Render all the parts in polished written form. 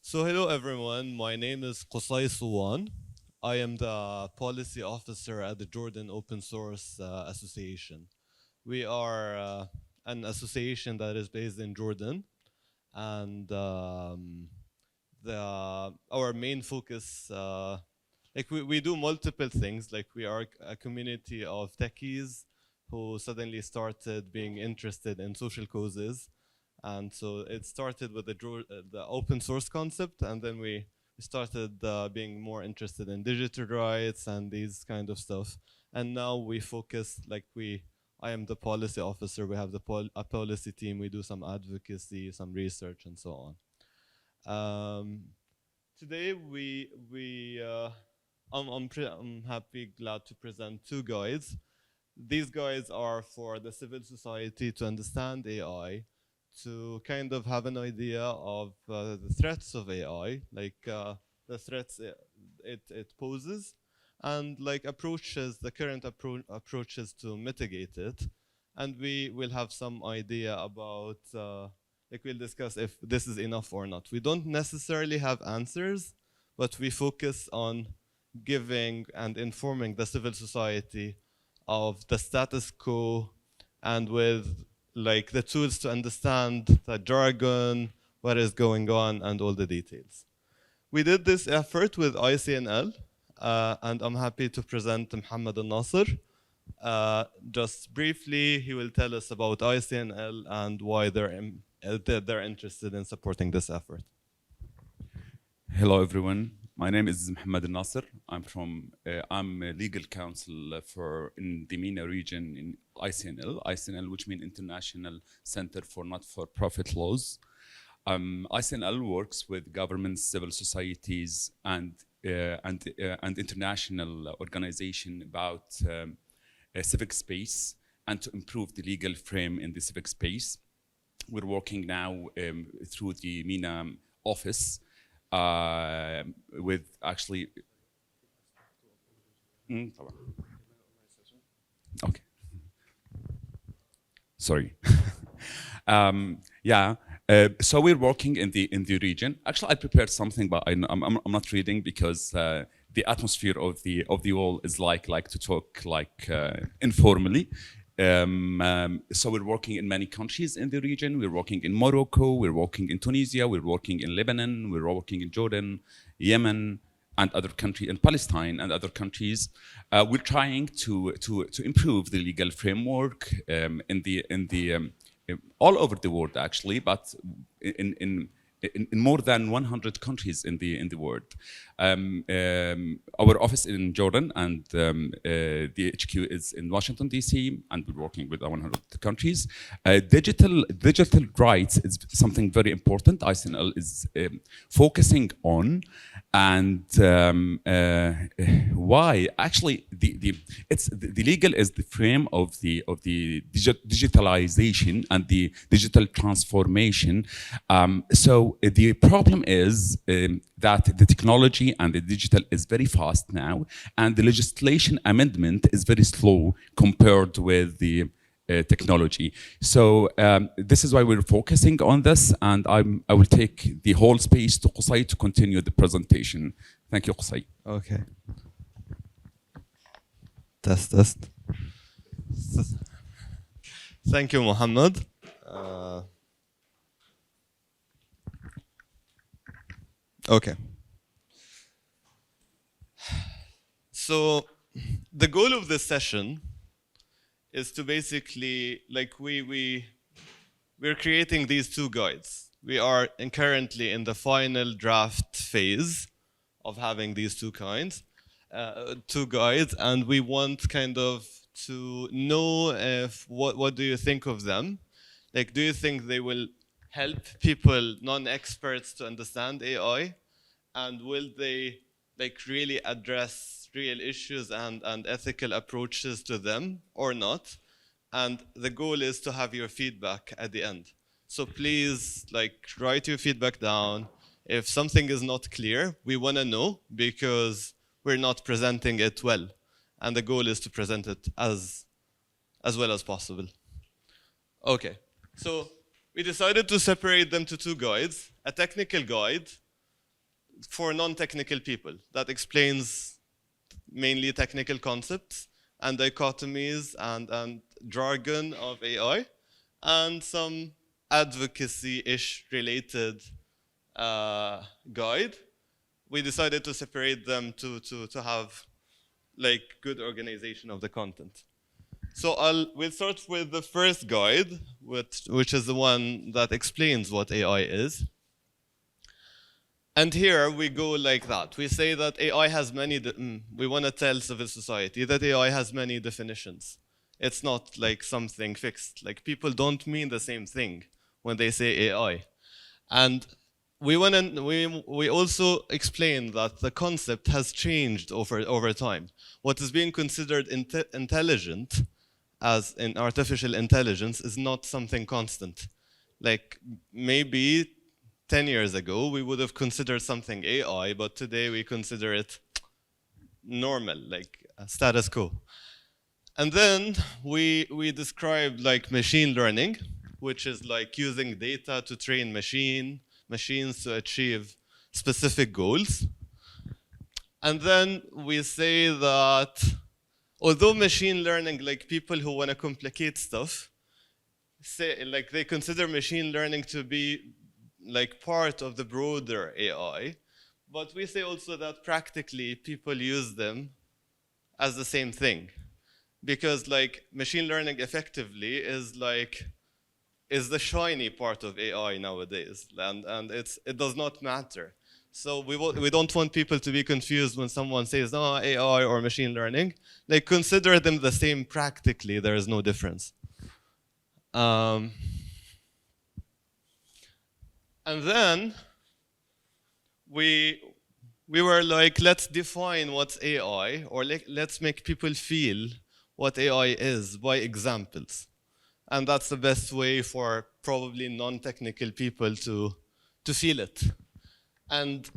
So hello everyone, my name is Qusai Suwan. I am the policy officer at the Jordan Open Source Association. We are an association that is based in Jordan, and our main focus, we do multiple things. Like we are a community of techies who suddenly started being interested in social causes. And so it started with the open source concept, and then we started being more interested in digital rights and these kind of stuff. And now we focus, I am the policy officer. We have a policy team. We do some advocacy, some research, and so on. Today I'm glad to present two guides. These guides are for the civil society to understand AI, to kind of have an idea of the threats of AI, the threats it poses, and the current approaches to mitigate it. And we will have some idea about, we'll discuss if this is enough or not. We don't necessarily have answers, but we focus on giving and informing the civil society of the status quo, and with the tools to understand the jargon, what is going on, and all the details. We did this effort with ICNL, and I'm happy to present Mohammed Al-Nasser. Just briefly, he will tell us about ICNL and why they're interested in supporting this effort. Hello, everyone. My name is Mohammed Al-Nasser. I'm a legal counsel in the MENA region in ICNL, which means International Center for Not-for-Profit Laws. ICNL works with governments, civil societies, and international organizations about civic space and to improve the legal frame in the civic space. We're working now through the MENA office with actually. Okay. Sorry. So we're working in the region. Actually, I prepared something, but I'm not reading because the atmosphere of the all is like to talk informally. So we're working in many countries in the region. We're working in Morocco, we're working in Tunisia, we're working in Lebanon, we're working in Jordan, Yemen, and other countries, in Palestine and other countries. We're trying to improve the legal framework all over the world, actually, but in more than 100 countries in the world. Our office in Jordan and the HQ is in Washington, D.C., and we're working with 100 countries. Digital rights is something very important ICNL is focusing on. And why? Actually, the legal is the frame of the digitalization and the digital transformation. So the problem is that the technology and the digital is very fast now, and the legislation amendment is very slow compared with the technology. So this is why we're focusing on this, and I will take the whole space to Qusai to continue the presentation. Thank you, Qusai. Okay. Test. Thank you, Mohammed. Okay. So the goal of this session is to basically, we're creating these two guides. We are currently in the final draft phase of having these two guides, and we want kind of to know what do you think of them? Do you think they will help people, non-experts, to understand AI? And will they really address real issues and ethical approaches to them or not? And the goal is to have your feedback at the end. So please write your feedback down. If something is not clear, we want to know, because we're not presenting it well. And the goal is to present it as well as possible. Okay, so we decided to separate them to two guides: a technical guide for non-technical people that explains mainly technical concepts and dichotomies and jargon of AI, and some advocacy-ish related guide. We decided to separate them to have like good organization of the content. So we'll start with the first guide, which is the one that explains what AI is. And here we go like that. We say that AI has many, we want to tell civil society that AI has many definitions. It's not like something fixed. Like people don't mean the same thing when they say AI. And we also explain that the concept has changed over time. What is being considered intelligent as in artificial intelligence is not something constant. Like maybe 10 years ago, we would have considered something AI, but today we consider it normal, like status quo. And then we described like machine learning, which is like using data to train machines to achieve specific goals. And then we say that although machine learning, like people who want to complicate stuff, say like they consider machine learning to be like part of the broader AI, but we say also that practically people use them as the same thing, because like machine learning effectively is the shiny part of AI nowadays, and it does not matter. So we don't want people to be confused when someone says no AI or machine learning. Like consider them the same practically. There is no difference. And then we were like, let's define what's AI, or let's make people feel what AI is by examples. And that's the best way for probably non-technical people to feel it. And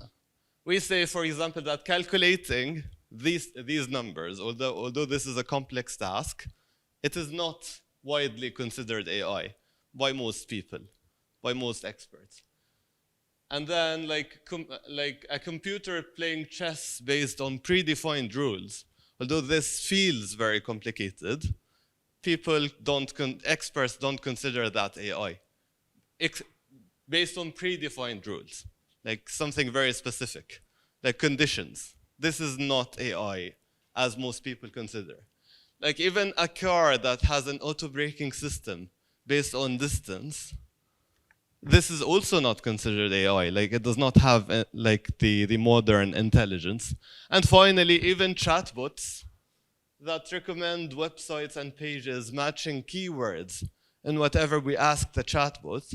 we say, for example, that calculating these numbers, although this is a complex task, it is not widely considered AI by most people, by most experts. And then like a computer playing chess based on predefined rules, although this feels very complicated, experts don't consider that AI. Based on predefined rules, like something very specific, like conditions. This is not AI, as most people consider. Like even a car that has an auto-braking system based on distance, this is also not considered AI. Like it does not have like the modern intelligence. And finally, even chatbots that recommend websites and pages matching keywords in whatever we ask the chatbot,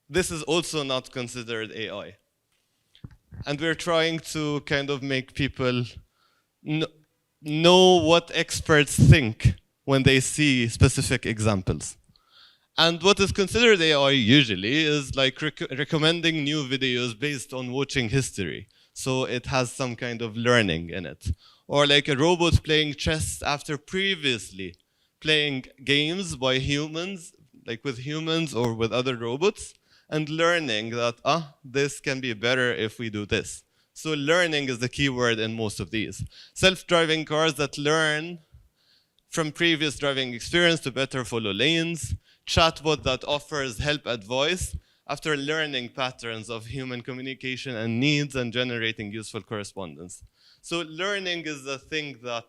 this is also not considered AI. And we're trying to kind of make people know what experts think when they see specific examples. And what is considered AI usually is like recommending new videos based on watching history. So it has some kind of learning in it. Or like a robot playing chess after previously playing games by humans, like with humans or with other robots, and learning that, this can be better if we do this. So learning is the key word in most of these. Self-driving cars that learn from previous driving experience to better follow lanes. Chatbot that offers help advice after learning patterns of human communication and needs and generating useful correspondence. So learning is the thing that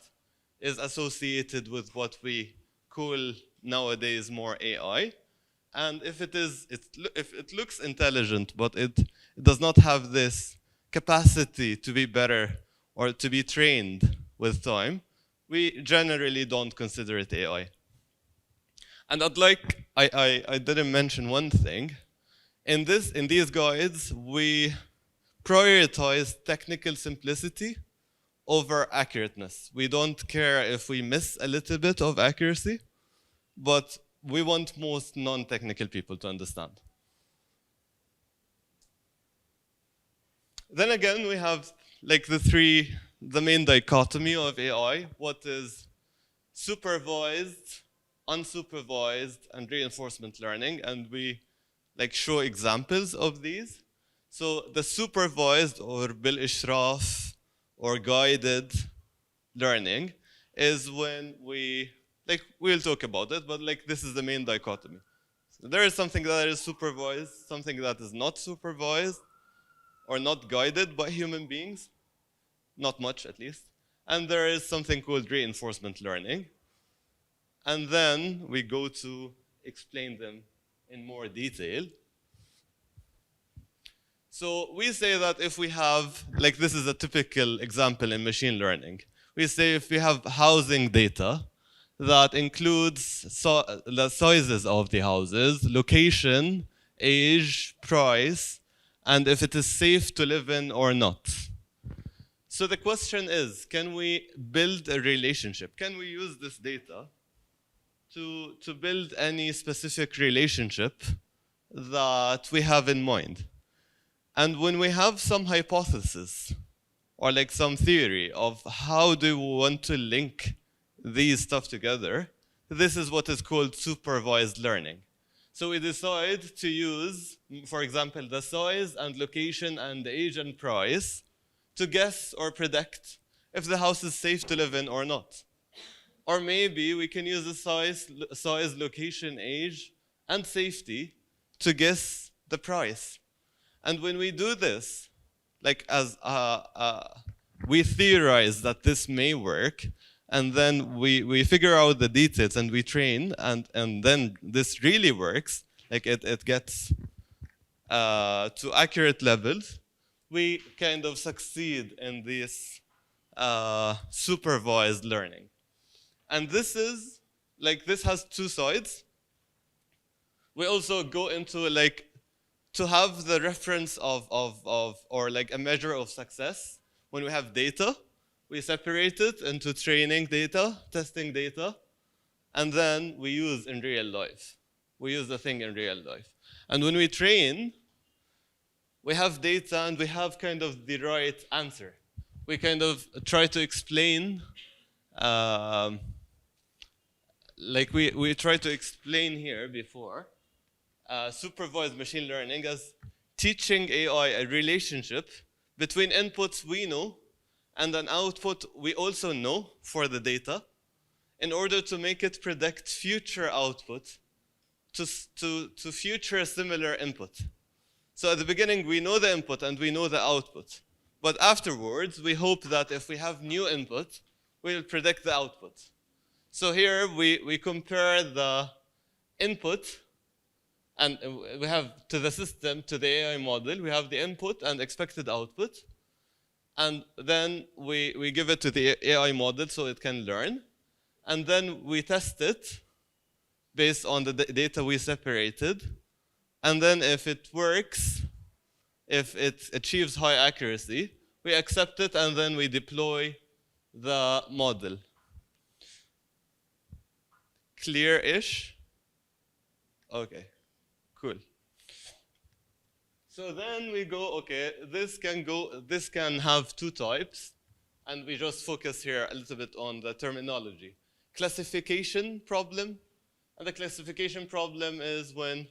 is associated with what we call nowadays more AI. And if it looks intelligent, but it does not have this capacity to be better or to be trained with time, we generally don't consider it AI. And I didn't mention one thing. In these guides, we prioritize technical simplicity over accurateness. We don't care if we miss a little bit of accuracy, but we want most non-technical people to understand. Then again, we have like the main dichotomy of AI, what is supervised, unsupervised, and reinforcement learning, and we like show examples of these. So the supervised or بالإشراف or guided learning is when we'll talk about it, but like this is the main dichotomy. So there is something that is supervised, something that is not supervised or not guided by human beings, not much at least. And there is something called reinforcement learning. And then we go to explain them in more detail. So we say that if we have, like this is a typical example in machine learning. We say if we have housing data that includes the sizes of the houses, location, age, price, and if it is safe to live in or not. So the question is, can we build a relationship? Can we use this data to build any specific relationship that we have in mind? And when we have some hypothesis or like some theory of how do we want to link these stuff together, this is what is called supervised learning. So we decide to use, for example, the size and location and age and price to guess or predict if the house is safe to live in or not. Or maybe we can use the size, location, age, and safety to guess the price. And when we do this, like as we theorize that this may work, and then we figure out the details and we train, and then this really works, like it gets to accurate levels, we kind of succeed in this supervised learning. And this is, like this has two sides. We also go into like, to have the reference of or like a measure of success, when we have data, we separate it into training data, testing data, and then we use in real life. We use the thing in real life. And when we train, we have data and we have kind of the right answer. We kind of try to explain, like we tried to explain here before, supervised machine learning as teaching AI a relationship between inputs we know and an output we also know for the data in order to make it predict future output to future similar input. So at the beginning, we know the input and we know the output. But afterwards, we hope that if we have new input, we'll predict the output. So here, we compare the input, and we have to the system, to the AI model, we have the input and expected output. And then we give it to the AI model so it can learn. And then we test it based on the data we separated. And then if it works, if it achieves high accuracy, we accept it and then we deploy the model. Clear-ish? Okay, cool. So then we go, okay, this can have two types, and we just focus here a little bit on the terminology. Classification problem, and the classification problem is when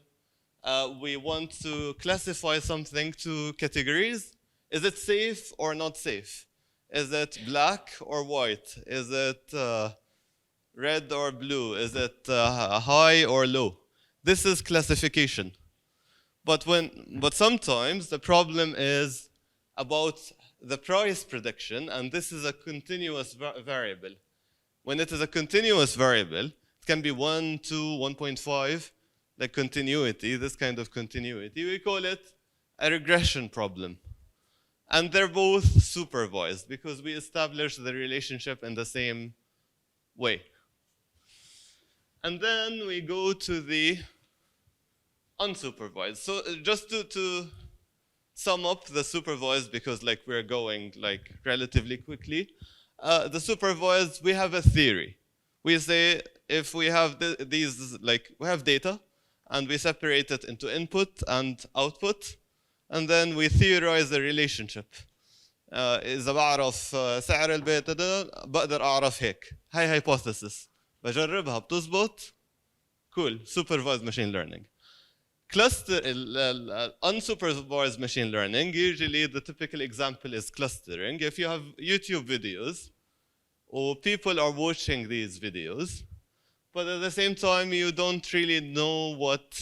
we want to classify something to categories. Is it safe or not safe? Is it black or white? Is it red or blue? Is it high or low? This is classification. But sometimes the problem is about the price prediction, and this is a continuous variable. When it is a continuous variable, it can be 1, 2, 1.5, like continuity, this kind of continuity. We call it a regression problem. And they're both supervised because we establish the relationship in the same way. And then we go to the unsupervised. So just to sum up the supervised, because like we're going like relatively quickly, the supervised, we have a theory. We say if we have these, like we have data, and we separate it into input and output, and then we theorize the relationship. إذا بعرف سعر البيت ده بقدر أعرف هيك. هاي hypothesis. بجربها بتزبط. Cool. Supervised machine learning. unsupervised machine learning, usually the typical example is clustering. If you have YouTube videos, or people are watching these videos, but at the same time you don't really know what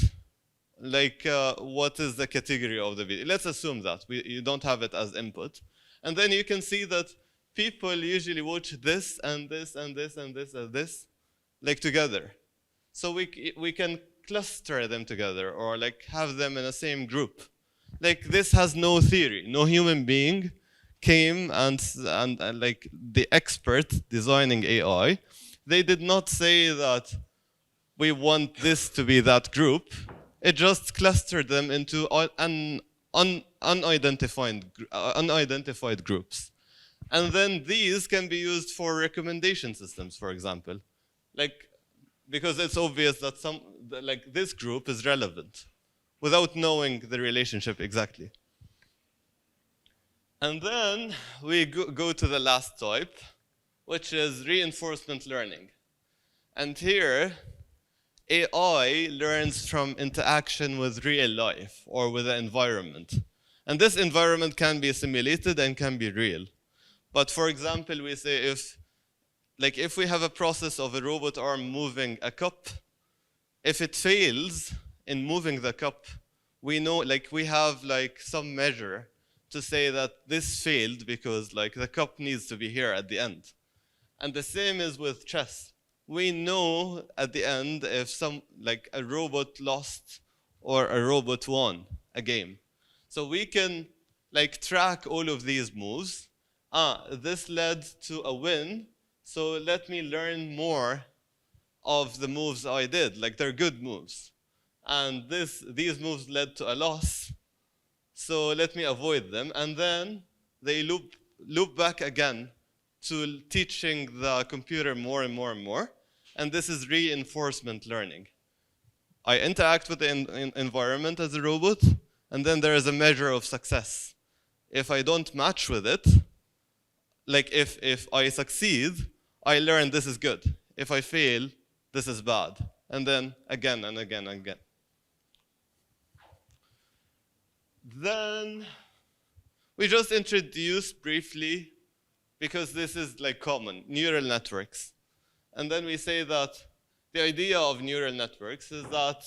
is the category of the video. Let's assume that you don't have it as input, and then you can see that people usually watch this and this and this and this and this, like together. So we can cluster them together, or like have them in the same group. Like this has no theory. No human being came and like the expert designing AI, they did not say that we want this to be that group. It just clustered them into unidentified groups. And then these can be used for recommendation systems, for example. Like, because it's obvious that this group is relevant without knowing the relationship exactly. And then we go to the last type, which is reinforcement learning. And here, AI learns from interaction with real life or with the environment. And this environment can be simulated and can be real. But for example, we say if we have a process of a robot arm moving a cup, if it fails in moving the cup, we know, we have some measure to say that this failed because the cup needs to be here at the end. And the same is with chess. We know at the end if a robot lost or a robot won a game. So we can track all of these moves. This led to a win, so let me learn more of the moves I did, they're good moves. And these moves led to a loss, so let me avoid them. And then they loop back again to teaching the computer more and more and more. And this is reinforcement learning. I interact with the environment as a robot, and then there is a measure of success. If I don't match with it, if I succeed, I learn this is good. If I fail, this is bad. And then again and again and again. Then we just introduce briefly, because this is common, neural networks. And then we say that the idea of neural networks is that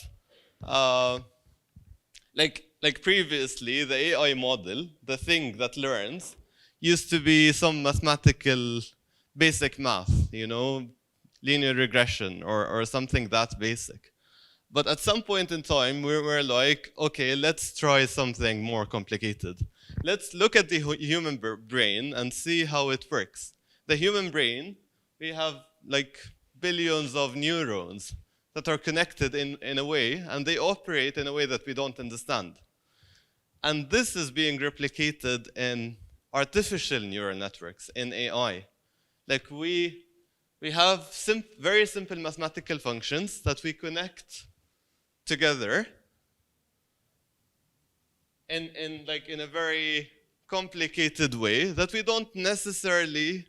previously the AI model, the thing that learns, used to be some mathematical basic math, linear regression or something that basic. But at some point in time, we were like, okay, let's try something more complicated. Let's look at the human brain and see how it works. The human brain, we have billions of neurons that are connected in a way, and they operate in a way that we don't understand. And this is being replicated in artificial neural networks, in AI. We have very simple mathematical functions that we connect together in a very complicated way that we don't necessarily,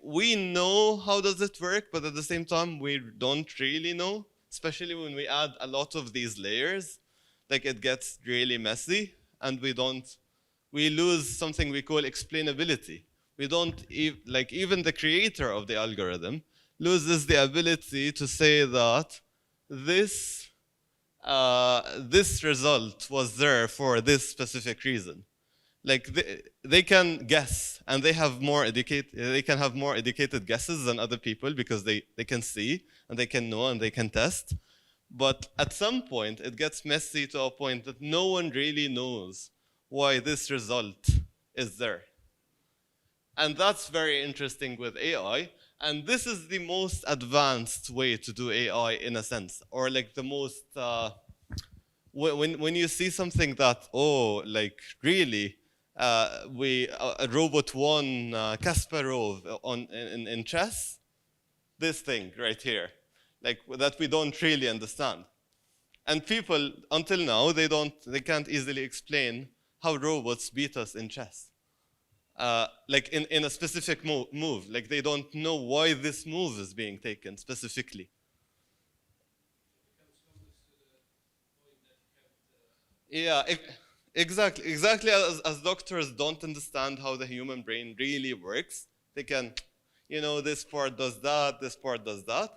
we know how does it work, but at the same time we don't really know, especially when we add a lot of these layers. It gets really messy, and we lose something we call explainability. We don't, even the creator of the algorithm loses the ability to say that this result was there for this specific reason. They can guess, and they can have more educated guesses than other people because they can see, and they can know, and they can test. But at some point, it gets messy to a point that no one really knows why this result is there. And that's very interesting with AI. And this is the most advanced way to do AI in a sense, or the most, when you see something that, really, a robot won Kasparov in chess, this thing right here, that we don't really understand. And people, until now, they can't easily explain how robots beat us in chess. In a specific move. They don't know why this move is being taken specifically. Yeah, exactly. As doctors don't understand how the human brain really works, they can, this part does that, this part does that.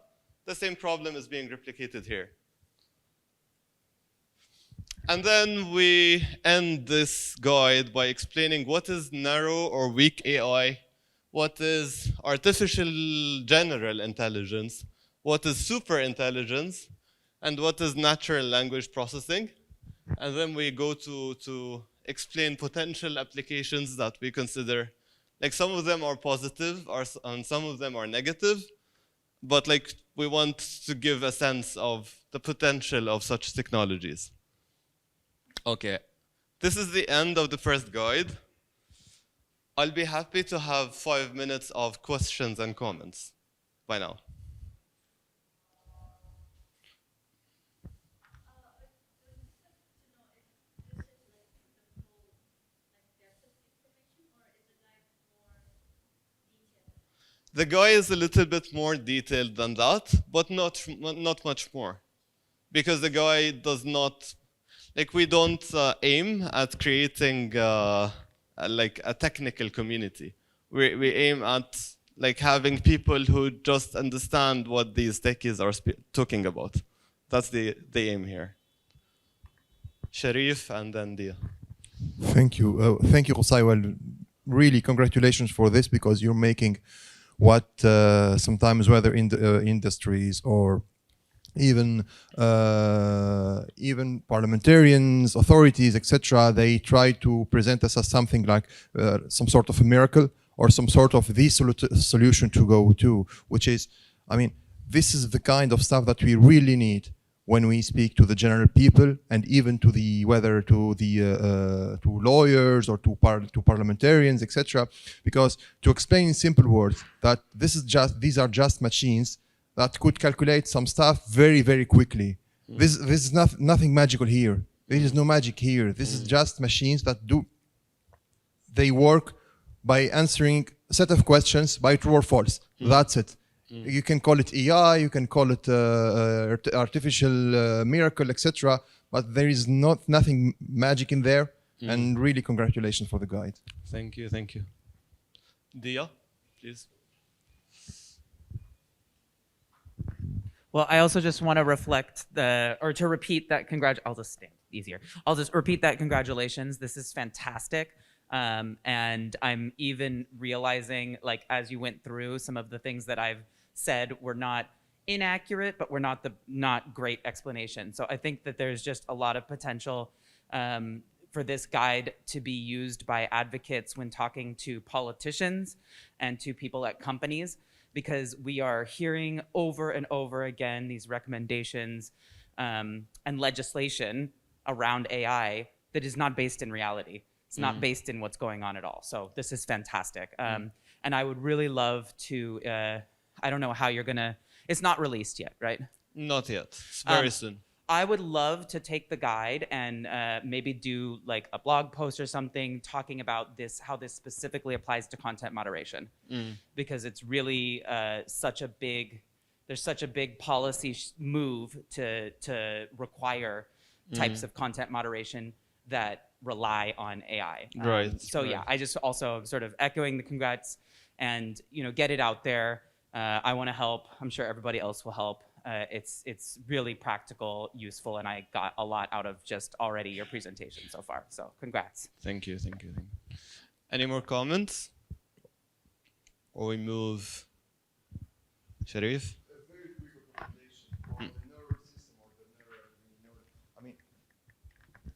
The same problem is being replicated here. And then we end this guide by explaining what is narrow or weak AI, what is artificial general intelligence, what is super intelligence, and what is natural language processing. And then we go to explain potential applications that we consider, like some of them are positive and some of them are negative, but like we want to give a sense of the potential of such technologies. Okay, this is the end of the first guide. I'll be happy to have 5 minutes of questions and comments by now. The guy is a little bit more detailed than that, but not much more. Because the guy does not, like we don't aim at creating like a technical community. We aim at like having people who just understand what these techies are talking about. That's the aim here. Sharif and then Dia. Thank you. Thank you, Qusai. Well, really congratulations for this, because you're making what sometimes, whether in the industries or even parliamentarians, authorities, etc., they try to present us as something like some sort of a miracle or some sort of the solution to go to, which is, I mean, this is the kind of stuff that we really need when we speak to the general people, and even to the to lawyers or to parliamentarians, etc. Because to explain in simple words that these are just machines that could calculate some stuff very, very quickly. This is nothing magical here. There is no magic here. This is just machines that they work by answering a set of questions by true or false. That's it. You can call it AI, you can call it artificial miracle, etc. But there is nothing magic in there. And really, congratulations for the guide. Thank you, thank you. Dia, please. Well, I also just want to reflect to repeat that I'll just stand easier. I'll just repeat that congratulations. This is fantastic. And I'm even realizing, like, as you went through, some of the things that I've said were not inaccurate, but were not great explanation. So I think that there's just a lot of potential for this guide to be used by advocates when talking to politicians and to people at companies, because we are hearing over and over again these recommendations and legislation around AI that is not based in reality. It's not based in what's going on at all. So this is fantastic. And I would really love to, I don't know how you're gonna, it's not released yet, right? Not yet, it's very soon. I would love to take the guide and maybe do like a blog post or something talking about this, how this specifically applies to content moderation. Because it's really there's such a big policy move to require types of content moderation that rely on AI. Right. So yeah, I just also sort of echoing the congrats and, get it out there. I want to help. I'm sure everybody else will help. It's really practical, useful, and I got a lot out of just already your presentation so far. So congrats. Thank you, thank you, thank you. Any more comments? Or we move, Sharif?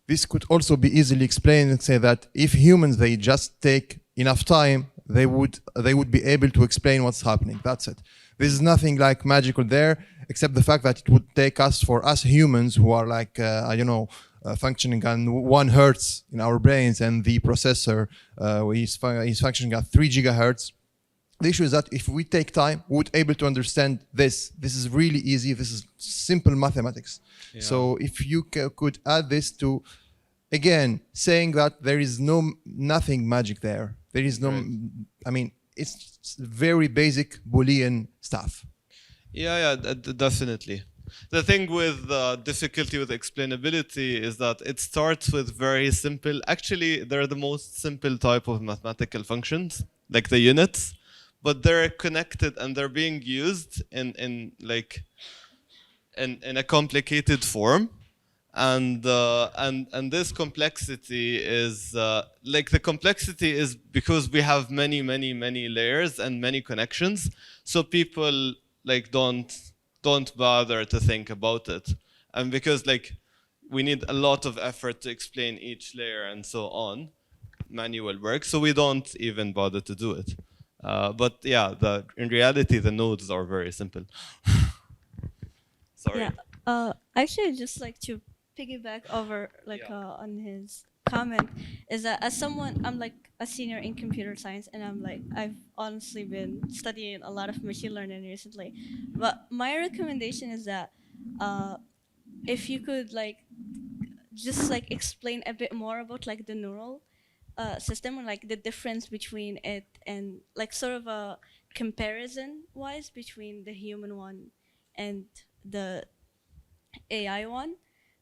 This could also be easily explained and say that if humans, they just take enough time, they would be able to explain what's happening. That's it. There's nothing like magical there, except the fact that it would take us, for us humans who are like, functioning on 1 hertz in our brains, and the processor is functioning at 3 gigahertz. The issue is that if we take time, we would able to understand this. This is really easy. This is simple mathematics. Yeah. So if you could add this to, again, saying that there is nothing magic there. There is no, right. I mean, it's very basic Boolean stuff. Yeah, definitely. The thing with difficulty with explainability is that it starts with very simple, actually they're the most simple type of mathematical functions, like the units, but they're connected and they're being used in a complicated form. And this complexity is like the complexity is because we have many layers and many connections, so people like don't bother to think about it, and because like we need a lot of effort to explain each layer and so on, manual work, so we don't even bother to do it. But yeah, in reality the nodes are very simple. Sorry. Yeah. Actually, I'd just like to piggyback over on his comment, is that as someone, I'm like a senior in computer science, and I've honestly been studying a lot of machine learning recently. But my recommendation is that if you could just explain a bit more about the neural system, and the difference between it and sort of a comparison wise between the human one and the AI one,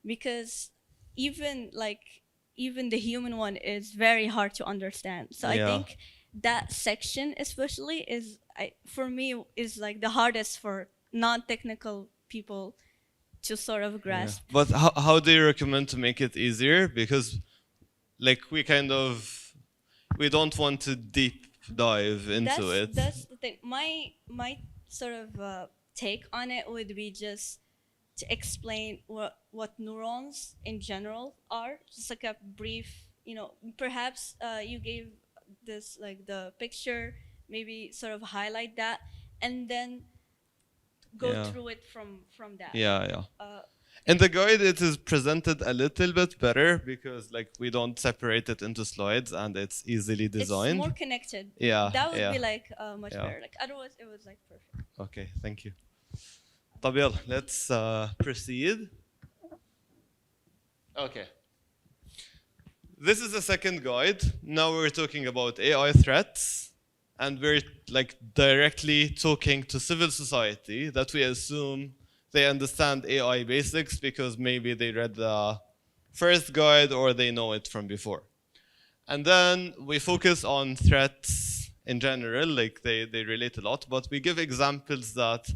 because even the human one is very hard to understand. So I think that section especially is for me is the hardest for non-technical people to sort of grasp. Yeah. But how do you recommend to make it easier? Because we don't want to deep dive into it. That's the thing. My sort of take on it would be just to explain what neurons in general are, just like a brief, perhaps you gave this the picture, maybe sort of highlight that and then go through it from that. In the guide it is presented a little bit better because we don't separate it into slides and it's easily designed. It's more connected. That would be much better. Otherwise it was perfect. Okay, thank you. طب يلا, let's proceed. Okay. This is the second guide. Now we're talking about AI threats, and we're directly talking to civil society that we assume they understand AI basics because maybe they read the first guide or they know it from before. And then we focus on threats in general, they relate a lot, but we give examples that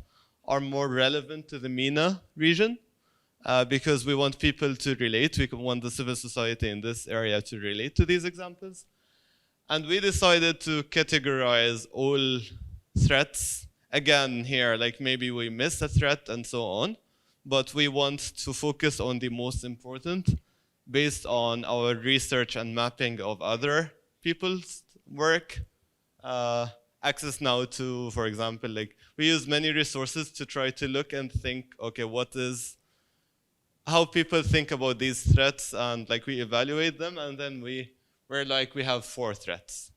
are more relevant to the MENA region because we want people to relate. We want the civil society in this area to relate to these examples. And we decided to categorize all threats. Again, here, maybe we miss a threat and so on, but we want to focus on the most important based on our research and mapping of other people's work. Access now to, for example, we use many resources to try to look and think, okay, how people think about these threats, and we evaluate them, and then we have 4 threats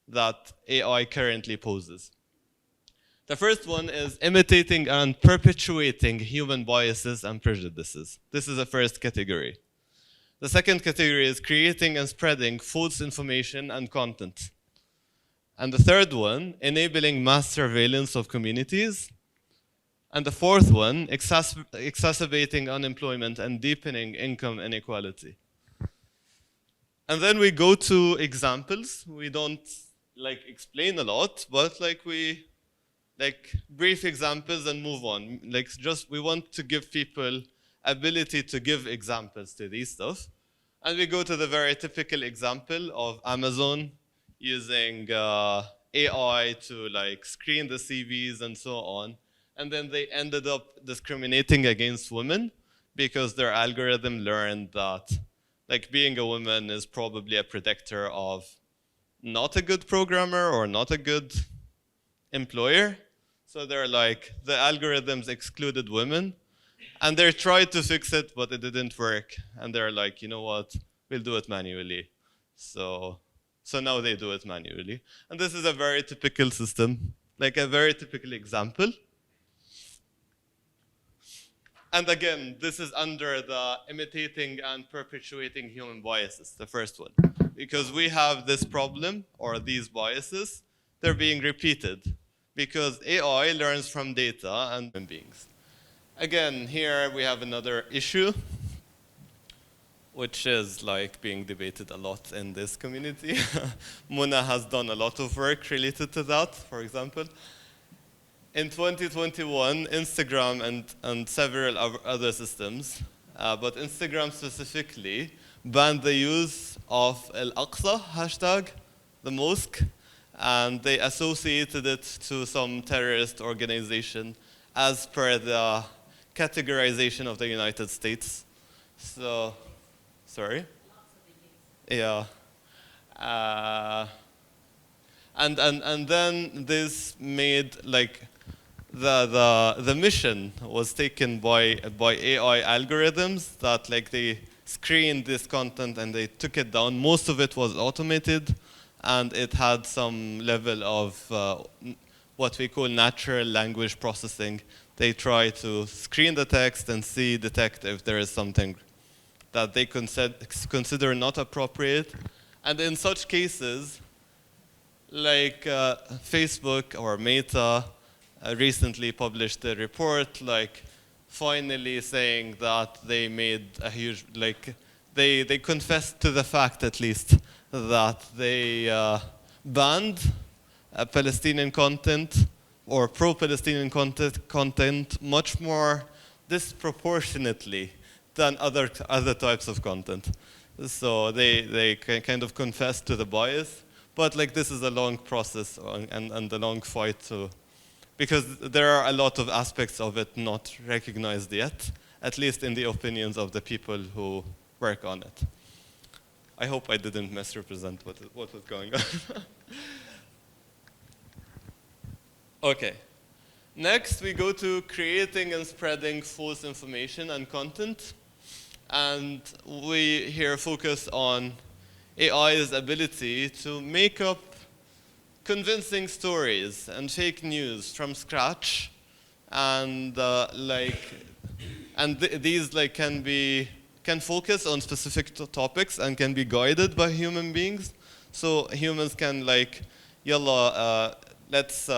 that AI currently poses. The first one is imitating and perpetuating human biases and prejudices. This is the first category. The second category is creating and spreading false information and content. And the third one, enabling mass surveillance of communities. And the fourth one, exacerbating unemployment and deepening income inequality. And then we go to examples. We don't explain a lot, but we brief examples and move on. We want to give people ability to give examples to these stuff. And we go to the very typical example of Amazon using AI to screen the CVs and so on. And then they ended up discriminating against women because their algorithm learned that being a woman is probably a predictor of not a good programmer or not a good employer. So they're the algorithms excluded women, and they tried to fix it, but it didn't work. And they're you know what, we'll do it manually. So now they do it manually. And this is a very typical system, a very typical example. And again, this is under the imitating and perpetuating human biases, the first one. Because we have this problem, or these biases, they're being repeated. Because AI learns from data and human beings. Again, here we have another issue, which is like being debated a lot in this community. MENA has done a lot of work related to that, for example. In 2021, Instagram and several other systems, but Instagram specifically, banned the use of Al-Aqsa hashtag, the mosque, and they associated it to some terrorist organization as per the categorization of the United States. So, sorry? Yeah. And then this made like the mission was taken by AI algorithms that like they screened this content and they took it down. Most of it was automated, and it had some level of what we call natural language processing. They try to screen the text and detect if there is something that they consider not appropriate. And in such cases, like Facebook or Meta recently published a report, like finally saying that they made a huge, like they confessed to the fact at least that they banned Palestinian content or pro-Palestinian content much more disproportionately than other types of content. So they kind of confessed to the bias, but like this is a long process and a long fight to, because there are a lot of aspects of it not recognized yet, at least in the opinions of the people who work on it. I hope I didn't misrepresent what was going on. Okay. Next, we go to creating and spreading false information and content. And we here focus on AI's ability to make up convincing stories and fake news from scratch. And these like can focus on specific topics and can be guided by human beings. So humans can like, yalla, let's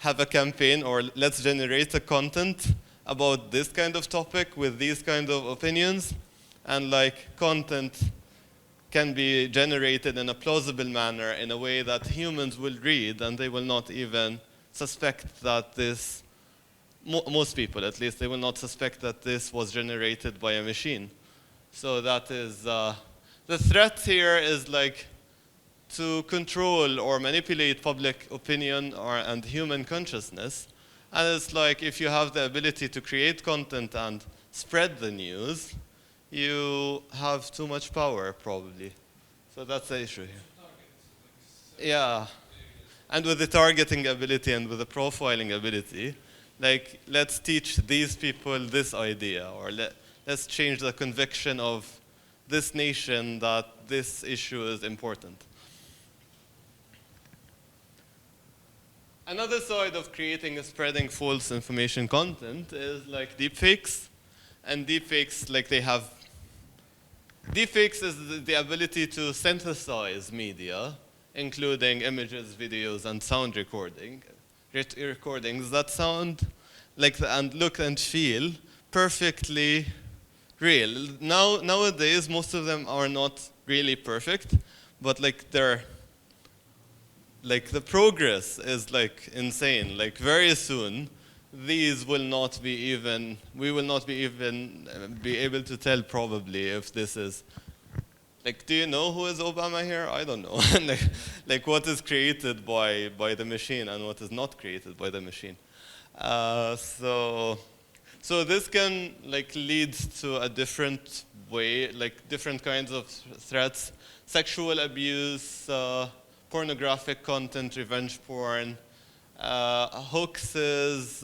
have a campaign, or let's generate a content about this kind of topic with these kind of opinions. And like content can be generated in a plausible manner in a way that humans will read, and they will not even suspect that this, most people at least, they will not suspect that this was generated by a machine. So that is, the threat here is like to control or manipulate public opinion and human consciousness. And it's like if you have the ability to create content and spread the news, you have too much power, probably. So that's the issue here. Yeah. And with the targeting ability and with the profiling ability, like, let's teach these people this idea, or let's change the conviction of this nation that this issue is important. Another side of creating and spreading false information content is like deepfakes. And deepfakes, like deepfakes is the ability to synthesize media, including images, videos, and sound recordings that sound like and look and feel perfectly real. Nowadays, most of them are not really perfect, but like they're like the progress is like insane. Like very soon, these will not be even, we will not be even be able to tell probably if this is, like, do you know who is Obama here? I don't know. like what is created by the machine and what is not created by the machine. So this can like lead to a different way, like different kinds of threats, sexual abuse, pornographic content, revenge porn, hoaxes,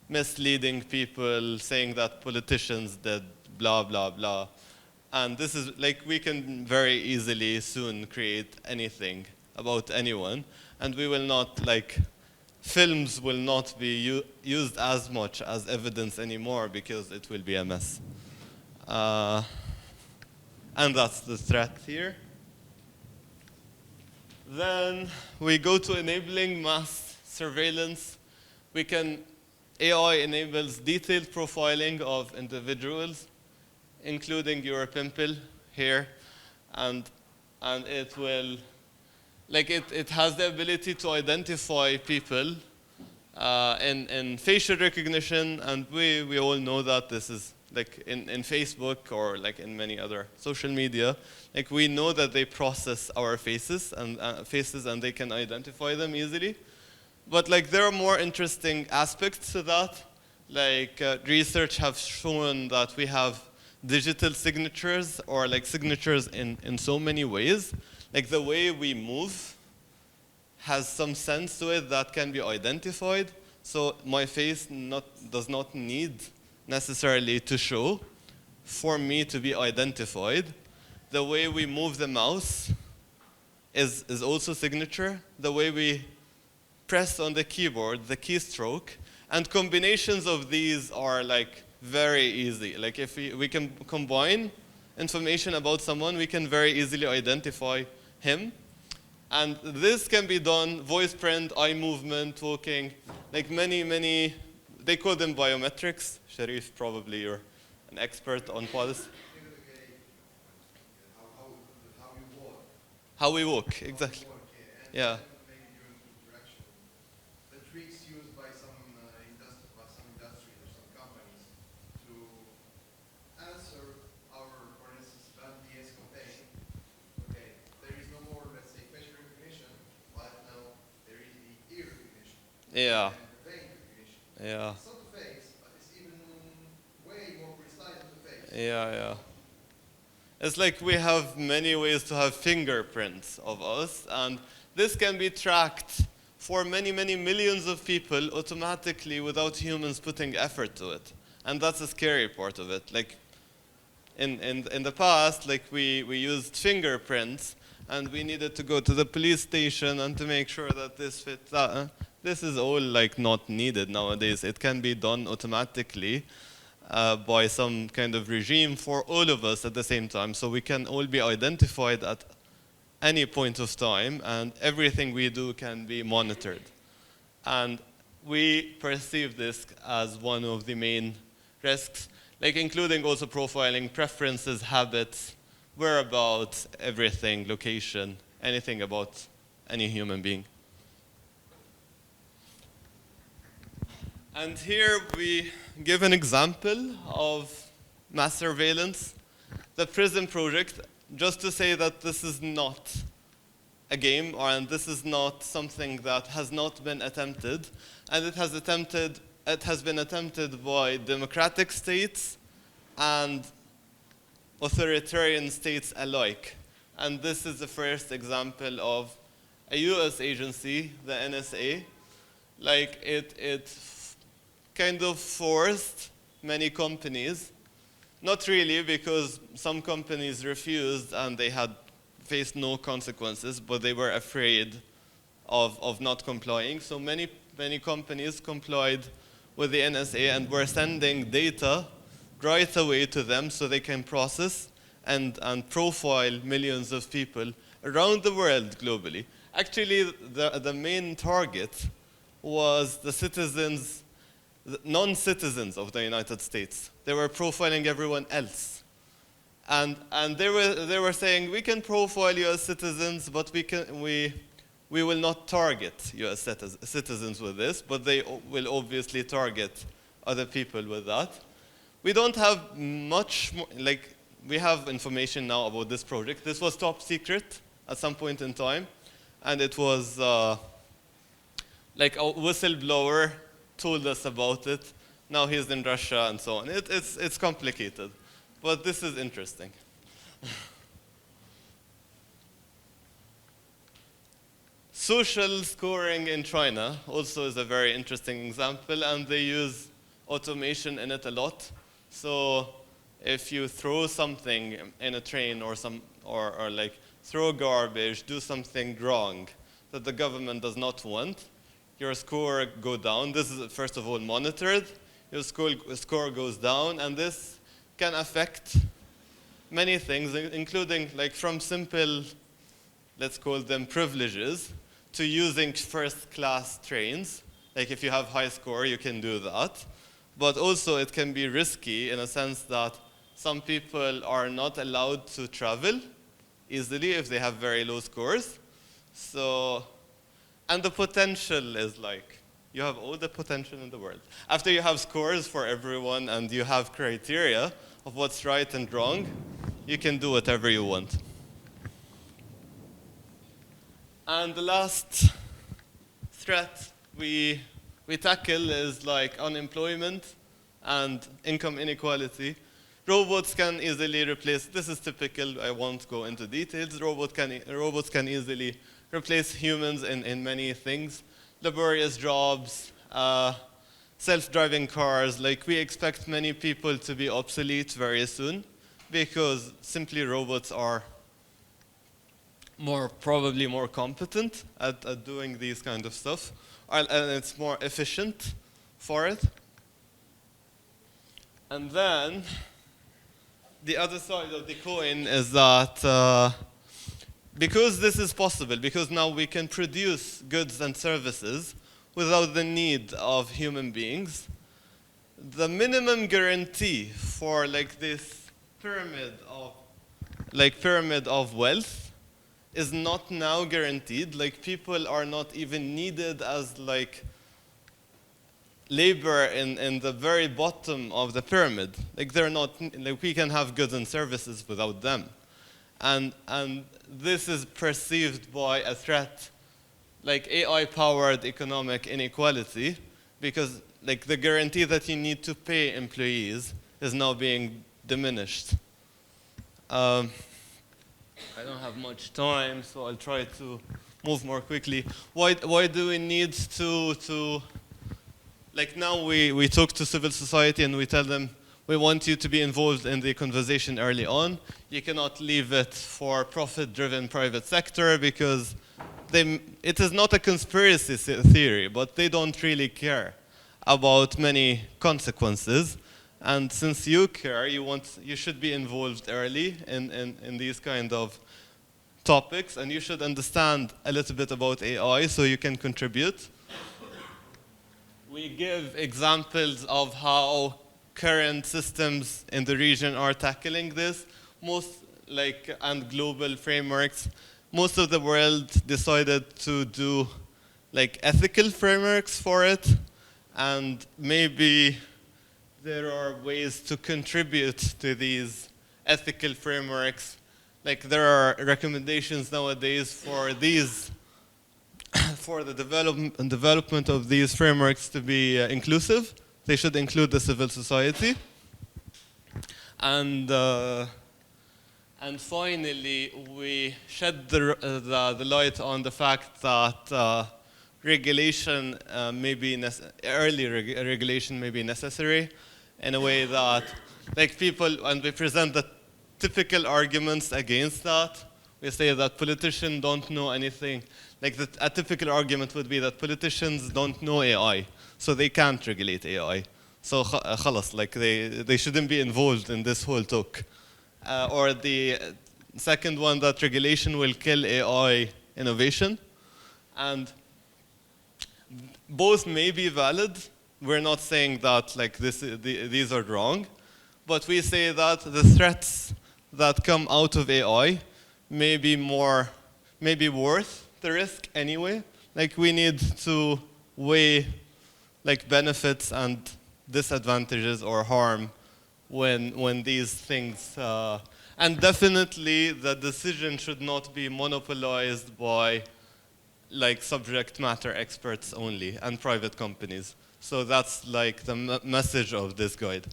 misleading people, saying that politicians did blah, blah, blah. And this is like, we can very easily soon create anything about anyone. And we will not, like, films will not be used as much as evidence anymore because it will be a mess. And that's the threat here. Then we go to enabling mass surveillance. We can AI enables detailed profiling of individuals, including your pimple here, and it will, like it has the ability to identify people in facial recognition, and we all know that this is like in Facebook or like in many other social media, like we know that they process our faces and they can identify them easily. But like there are more interesting aspects to that. Like research have shown that we have digital signatures or like signatures in so many ways. Like the way we move has some sense to it that can be identified. So my face does not need necessarily to show for me to be identified. The way we move the mouse is also signature. The way we press on the keyboard, the keystroke, and combinations of these are like very easy. Like if we can combine information about someone, we can very easily identify him. And this can be done, voice print, eye movement, talking, like many, they call them biometrics. Sharif, probably you're an expert on policy. How we walk, exactly. Yeah. Yeah. Yeah. It's not the face, but it's even way more precise than the face. Yeah. It's like we have many ways to have fingerprints of us, and this can be tracked for many millions of people automatically without humans putting effort to it. And that's the scary part of it. Like in the past, like we used fingerprints, and we needed to go to the police station and to make sure that this fits that. This is all like not needed nowadays. It can be done automatically by some kind of regime for all of us at the same time. So we can all be identified at any point of time, and everything we do can be monitored. And we perceive this as one of the main risks, like including also profiling preferences, habits, whereabouts, everything, location, anything about any human being. And here we give an example of mass surveillance. The PRISM project, just to say that this is not a game, and this is not something that has not been attempted, and it has been attempted by democratic states and authoritarian states alike. And this is the first example of a US agency, the NSA, like it kind of forced many companies, not really, because some companies refused and they had faced no consequences, but they were afraid of not complying. So many companies complied with the NSA and were sending data right away to them so they can process and profile millions of people around the world globally. Actually, the main target was the citizens, non-citizens of the United States. They were profiling everyone else. And they were saying, we can profile US citizens, but we will not target US citizens with this, but they will obviously target other people with that. We don't have much more, like, we have information now about this project. This was top secret at some point in time, and it was like a whistleblower told us about it. Now he's in Russia and so on. It's complicated, but this is interesting. Social scoring in China also is a very interesting example, and they use automation in it a lot. So if you throw something in a train or like throw garbage, do something wrong that the government does not want, your score go down. This is first of all monitored. Your score goes down, and this can affect many things, including like from simple, let's call them privileges, to using first-class trains. Like if you have high score, you can do that. But also it can be risky in a sense that some people are not allowed to travel easily if they have very low scores. So, and the potential is like, you have all the potential in the world. After you have scores for everyone and you have criteria of what's right and wrong, you can do whatever you want. And the last threat we tackle is like unemployment and income inequality. Robots can easily replace, this is typical, I won't go into details, robots can easily replace humans in many things. Laborious jobs, self-driving cars, like we expect many people to be obsolete very soon because simply robots are probably more competent at doing these kind of stuff, and it's more efficient for it. And then the other side of the coin is that because this is possible, because now we can produce goods and services without the need of human beings, the minimum guarantee for like this pyramid of wealth is not now guaranteed. Like people are not even needed as like labor in the very bottom of the pyramid. Like they're not, like we can have goods and services without them. And this is perceived by a threat like AI-powered economic inequality, because like the guarantee that you need to pay employees is now being diminished. I don't have much time, so I'll try to move more quickly. Why do we need to like now we talk to civil society and we tell them we want you to be involved in the conversation early on. You cannot leave it for profit-driven private sector because it is not a conspiracy theory, but they don't really care about many consequences. And since you care, you should be involved early in these kind of topics, and you should understand a little bit about AI so you can contribute. We give examples of how current systems in the region are tackling this. And global frameworks. Most of the world decided to do like ethical frameworks for it, and maybe there are ways to contribute to these ethical frameworks. Like there are recommendations nowadays for these, for the development of these frameworks to be inclusive. They should include the civil society. And finally, we shed the light on the fact that regulation early regulation may be necessary in a way that, like people, and we present the typical arguments against that. We say that politicians don't know anything. Like a typical argument would be that politicians don't know AI, so they can't regulate AI. So خلاص, like they shouldn't be involved in this whole talk. Or the second one, that regulation will kill AI innovation. And both may be valid. We're not saying that like these are wrong, but we say that the threats that come out of AI may be worth the risk anyway. Like we need to weigh like benefits and disadvantages or harm when these things, and definitely the decision should not be monopolized by like subject matter experts only and private companies. So that's like the message of this guide.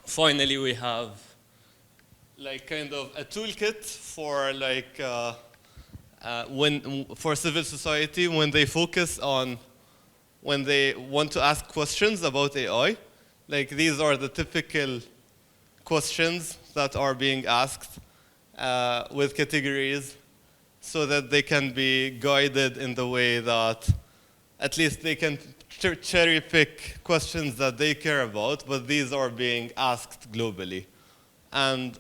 Finally, we have like kind of a toolkit for like for civil society when they when they want to ask questions about AI. Like these are the typical questions that are being asked with categories, so that they can be guided in the way that at least they can cherry pick questions that they care about, but these are being asked globally. And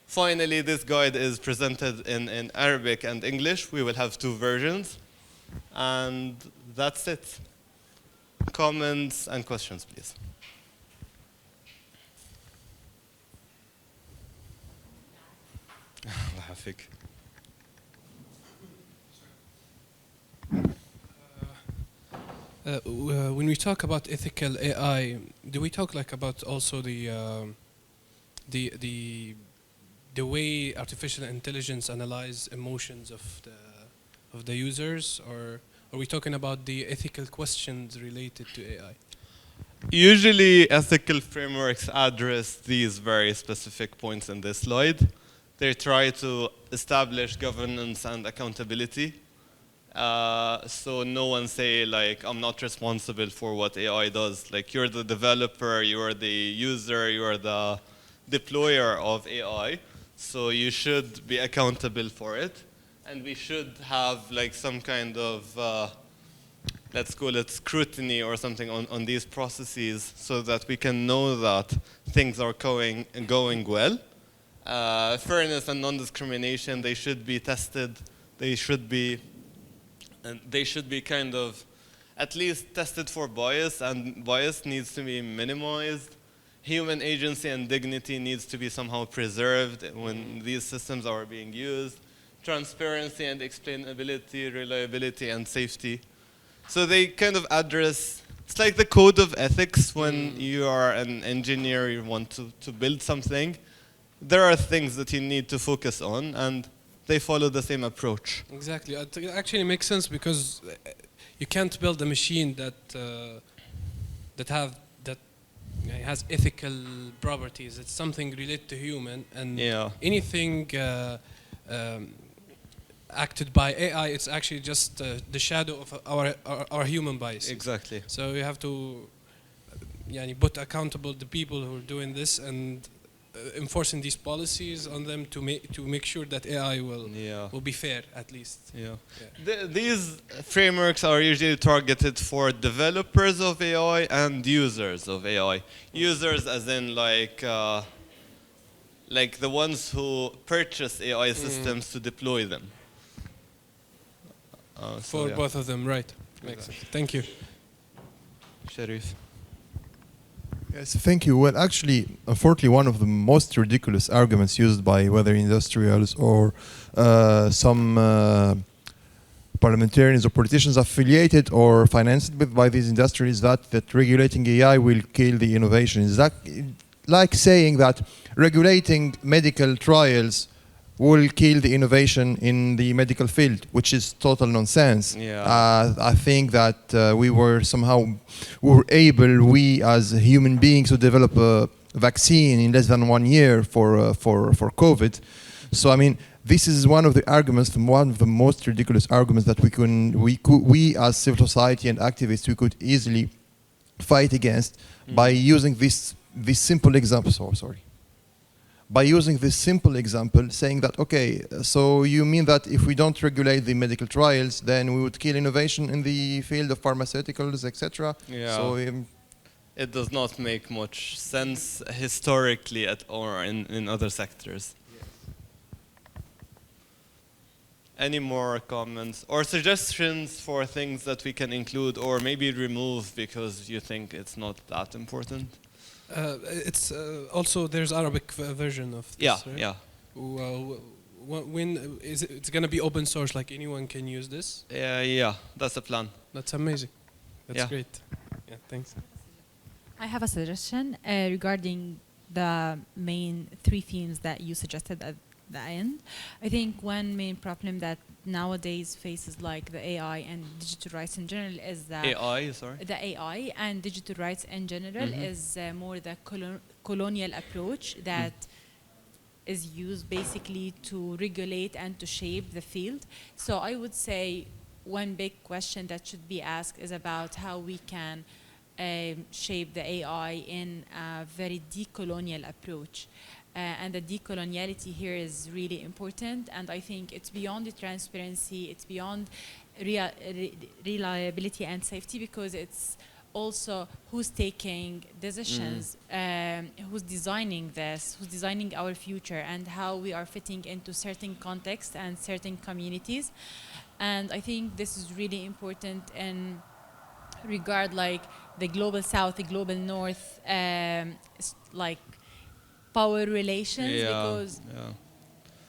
finally, this guide is presented in Arabic and English. We will have two versions. And that's it. Comments and questions, please. الله يعافيك. When we talk about ethical AI, do we talk like about also the way artificial intelligence analyze emotions of the users, or are we talking about the ethical questions related to AI? Usually, ethical frameworks address these very specific points in this slide. They try to establish governance and accountability. So no one say like, I'm not responsible for what AI does. Like, you're the developer, you're the user, you're the deployer of AI. So you should be accountable for it. And we should have like some kind of, let's call it scrutiny or something on these processes so that we can know that things are going well. Fairness and non-discrimination, they should be tested. They should be kind of at least tested for bias, and bias needs to be minimized. Human agency and dignity needs to be somehow preserved when these systems are being used. Transparency and explainability, reliability and safety. So they kind of address, it's like the code of ethics when you are an engineer, you want to build something. There are things that you need to focus on, and they follow the same approach. Exactly. It actually makes sense because you can't build a machine that has ethical properties. It's something related to human, and anything acted by AI, it's actually just the shadow of our human bias. Exactly. So you have to put accountable the people who are doing this and enforcing these policies on them to make sure that AI will be fair, at least. These frameworks are usually targeted for developers of AI and users of AI. Users as in like the ones who purchase AI systems to deploy them. For both of them, right. Makes sense. Thank you. Sharif. Yes, thank you. Well, actually, unfortunately, one of the most ridiculous arguments used by whether industrials or some parliamentarians or politicians affiliated or financed by these industries that regulating AI will kill the innovation. Is that like saying that regulating medical trials will kill the innovation in the medical field, which is total nonsense. I think that we as human beings to develop a vaccine in less than 1 year for COVID. So I mean, this is one of the arguments, one of the most ridiculous arguments that we as civil society and activists, we could easily fight against by using this simple example. By using this simple example, saying that, okay, so you mean that if we don't regulate the medical trials, then we would kill innovation in the field of pharmaceuticals, etc. So it does not make much sense historically or in other sectors. Any more comments or suggestions for things that we can include or maybe remove because you think it's not that important? It's also there's Arabic version of this, right? Yeah. When is it's gonna be open source? Like anyone can use this? Yeah, that's the plan. That's amazing. That's great. Yeah, thanks. I have a suggestion regarding the main 3 themes that you suggested at the end. I think one main problem that nowadays faces like the AI and digital rights in general is that the AI and digital rights in general is more the colonial approach that is used basically to regulate and to shape the field. So I would say one big question that should be asked is about how we can shape the AI in a very decolonial approach. And the decoloniality here is really important, and I think it's beyond the transparency, it's beyond reliability and safety, because it's also who's taking decisions, who's designing this, who's designing our future, and how we are fitting into certain contexts and certain communities. And I think this is really important in regard like the global south, the global north, like power relations, because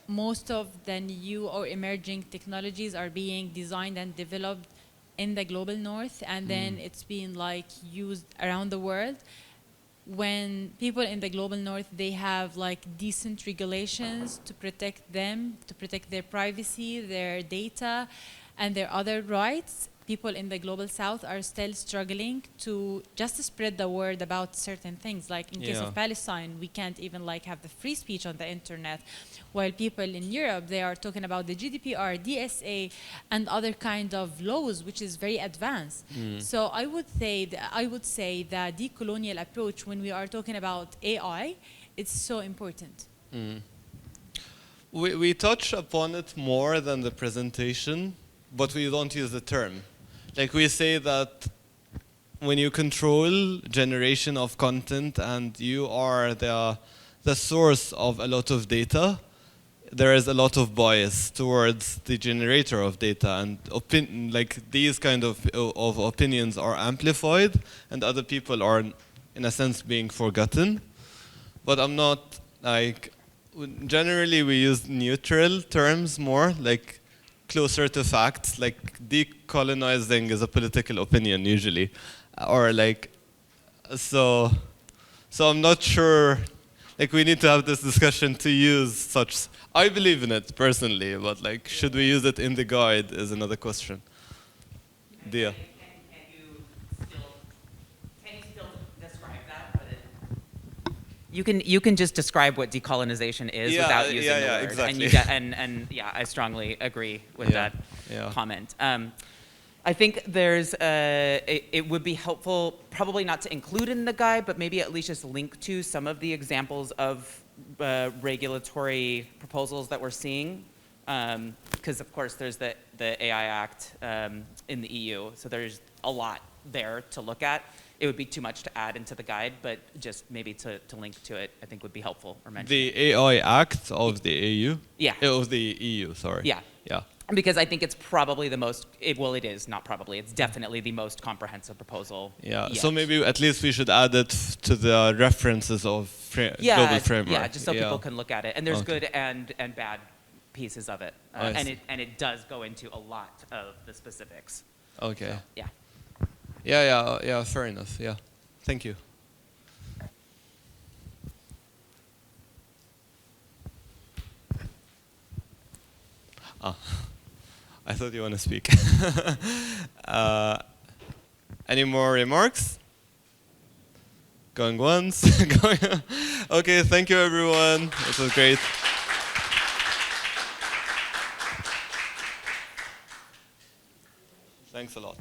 most of the new or emerging technologies are being designed and developed in the global north, and then it's being like used around the world. When people in the global north, they have like decent regulations to protect them, to protect their privacy, their data, and their other rights, people in the global south are still struggling to just spread the word about certain things. Like in case of Palestine, we can't even like have the free speech on the internet, while people in Europe, they are talking about the GDPR, DSA, and other kind of laws, which is very advanced. So I would say the decolonial approach when we are talking about AI, it's so important. We touch upon it more than the presentation, but we don't use the term. Like we say that when you control generation of content and you are the source of a lot of data, there is a lot of bias towards the generator of data, and like these kind of opinions are amplified, and other people are, in a sense, being forgotten. But I'm not like. Generally, we use neutral terms more, like closer to facts. Like decolonizing is a political opinion usually, or like so I'm not sure. Like we need to have this discussion to use such. I believe in it personally, but like should we use it in the guide is another question. Dia. Can you still describe that? You can just describe what decolonization is without using the word. Exactly. And yeah, I strongly agree with that comment. I think there's it would be helpful, probably not to include in the guide, but maybe at least just link to some of the examples of regulatory proposals that we're seeing. Because of course there's the AI Act in the EU, so there's a lot there to look at. It would be too much to add into the guide, but just maybe to link to it, I think would be helpful or mention. The AI Act of the EU? Yeah. Of the EU, sorry. Yeah. Yeah. Because I think it's probably the most, well, it is, not probably, it's definitely the most comprehensive proposal. Yeah, yet. so maybe at least we should add it to the references of global framework. Yeah, just so people can look at it. And there's good and bad pieces of it. And it does go into a lot of the specifics. Okay. So, yeah. Yeah, fair enough, yeah. Thank you. I thought you want to speak. Any more remarks? Going once? Okay, thank you everyone. It was great. Thanks a lot.